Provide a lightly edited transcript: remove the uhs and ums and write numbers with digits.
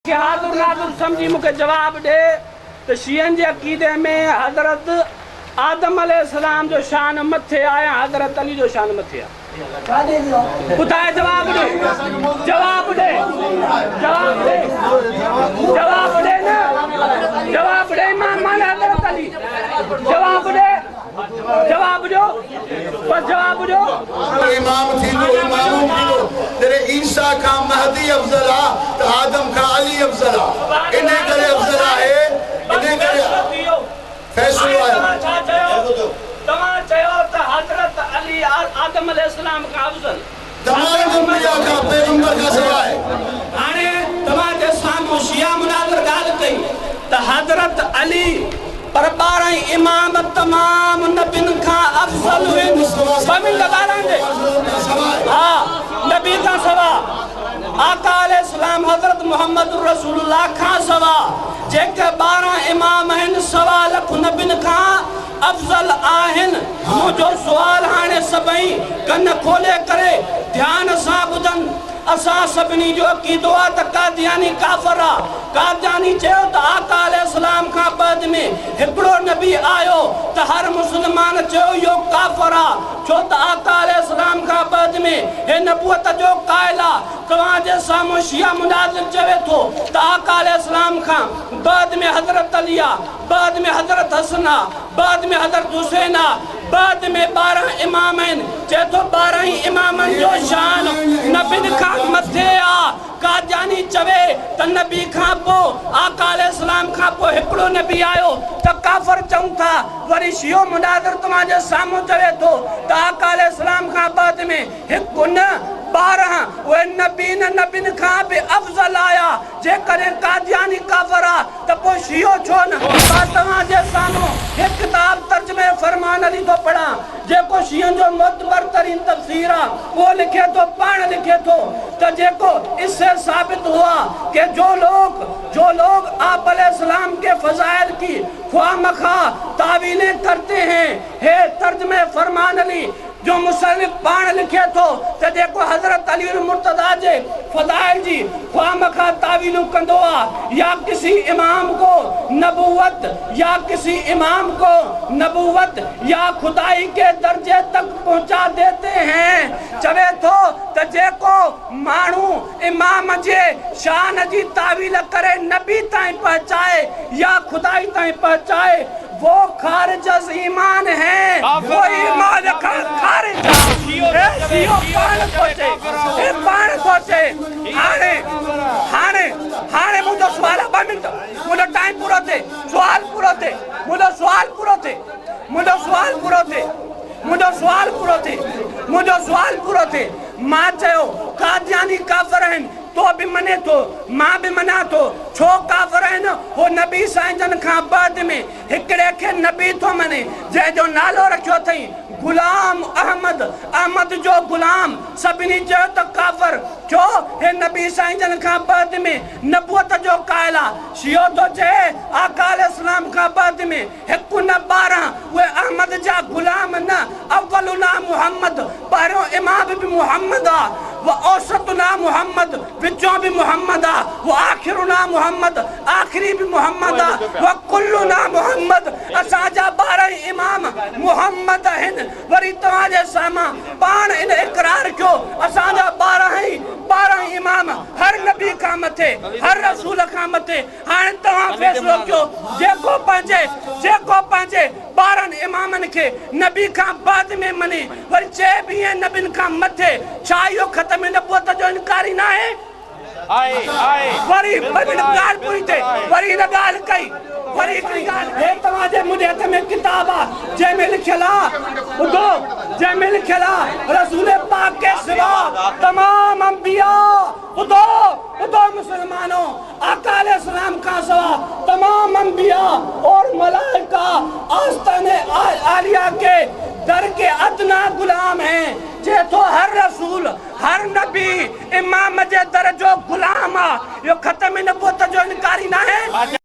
کہ حاضر ناظر سمجھی مجھے جواب دے تو شیعن جے عقیدے میں حضرت آدم علیہ السلام جو شان متھے آیا حضرت علی جو شان متھے آیا بتائے جواب دے جواب دے جواب دے جواب دے نا جواب دے امام مانا حضرت علی جواب دے جواب جو بس جواب جو امام تھی تو امام تھی تیرے عیسیٰ کا مہدی افضلہ تو آدم کا علی افضلہ انہیں کرے افضلہ ہے انہیں کرے فیصلہ ہے تمہاں چاہو تا حضرت علی آدم علیہ السلام کا افضل تمام دنیا کا پیغمبر کا سوائے آنے تمہاں جے سامو شیعہ مناظر گال کئی تا حضرت علی پر بارہ امام تمام نبین کا افضل ہوئے بمین لگاران دے ہاں نبی کا سوا آقا علیہ السلام حضرت محمد رسول اللہ کا سوا جے کہ بارہ امام ہیں سوا لکھ نبین کا افضل آہن مجھو سوال آنے سبیں کن کھولے کرے دھیان سابدن اساں سبنی جو عقیدو آتا قادیانی کافرہ قادیانی چاہو تا آقا علیہ السلام کا بعد میں ہکڑو نبی آئیو تا ہر مسلمان چاہو یو کافرہ چو تا آقا علیہ السلام کا بعد میں ہے نبوت جو قائلہ تمہاں جے سامو شیعہ مناظر چوے تو تا آقا علیہ السلام کا بعد میں حضرت علیہ بعد میں حضرت حسنہ بعد میں حضرت حسینہ بعد میں بارہ امامین چاہے تو بارہ امامین جو شان نبی کا متھے آ قادیانی چوے تا نبی کھاں پو آقا علیہ السلام کھاں پو ہکڑو نبی آئیو تا کافر چاہوں تھا وری شیعہ مناظر تمہاں سامو چوے تو تا آقا علیہ السلام کھاں بعد میں ہکو نہ بارہ وہ نبین کھاں پہ افضل آیا جے کرے قادیانی کافرہ تا پو شیعہ چھونا بات تمہاں سامو ایک کتاب ترجمہ فرمان علی تو پڑھا جے کو شیعن جو معتبر ترین تفسیرہ وہ لکھے تو پان لکھے تو جے کو اس سے ثابت ہوا کہ جو لوگ آپ علیہ السلام کے فضائل کی خواہ مخواہ تعویلیں کرتے ہیں ترجمہ فرمان علی جو مصنف پان لکھے تو دیکھو حضرت علی المرتضیٰ جے فضائل جی خواہ مخواہ تعویلوں کندوا یا کسی امام کو نبوت یا خدائی کے درجے تک پہنچا دیتے ہیں چوے تو جے کو مانو امام جے شان جی تعویل کرے نبی تائیں پہنچائے یا خدائی تائیں پہنچائے وہ خارج از ایمان ہیں وہ ایمان خارج شیعہ پان سوچے ہانے مجھو سوال ہے بامنٹ مجھو ٹائم پورو تھے مجھو سوال پورو تھے ماں چاہو قادیانی کافر ہیں تو بھی منے تو ماں بھی منا تو چھو کافر ہیں وہ نبی سائن جن کھاں بعد میں ہکڑے کے نبی تو منے جے جو نالو رکھو تھیں غلام احمد جو غلام سبنی جو تک کافر جو ہے نبی سائن جن کھاں بعد میں نبوت جو قائلہ شیعہ تو جے آقا علیہ السلام کھاں بعد میں ہکو نبارہ وہ احمد جا غلام نا اولنا محمد پہروں امام بھی محمد و اوسطنا محمد وچوں بھی محمد و آخرنا محمد آخری بھی محمد و کلنا محمد اساجا بارہ امام محمد ہن وری تمہاں ساما پان ان اقرار کیوں اساجا بارہ امام ہر نبی کا متے ہر رسول کا متے ہاں تمہاں فیصلو کیوں جے کو پانچے بارہ امامن کے نبی کا بعد میں منی وری چے بھی ہیں نبی کا متے چاہیو ختم نبوت جو انکاری نہ ہے وری گال پوئی تے وری نگال کئی وری گال ہے تمہاں مجھے تمہیں کتابہ جے میں لکھلا رسول پاک کے سوا تمام انبیاء ادو مسلمانوں آقا علیہ السلام کا سوا تمام انبیاء اور ملائکہ آستان عالیہ کے در کے ادنا غلام ہیں جے تو ہر رسول ہر نبی امام جے در جو غلام یہ ختم نبوت جو انکاری نہ ہے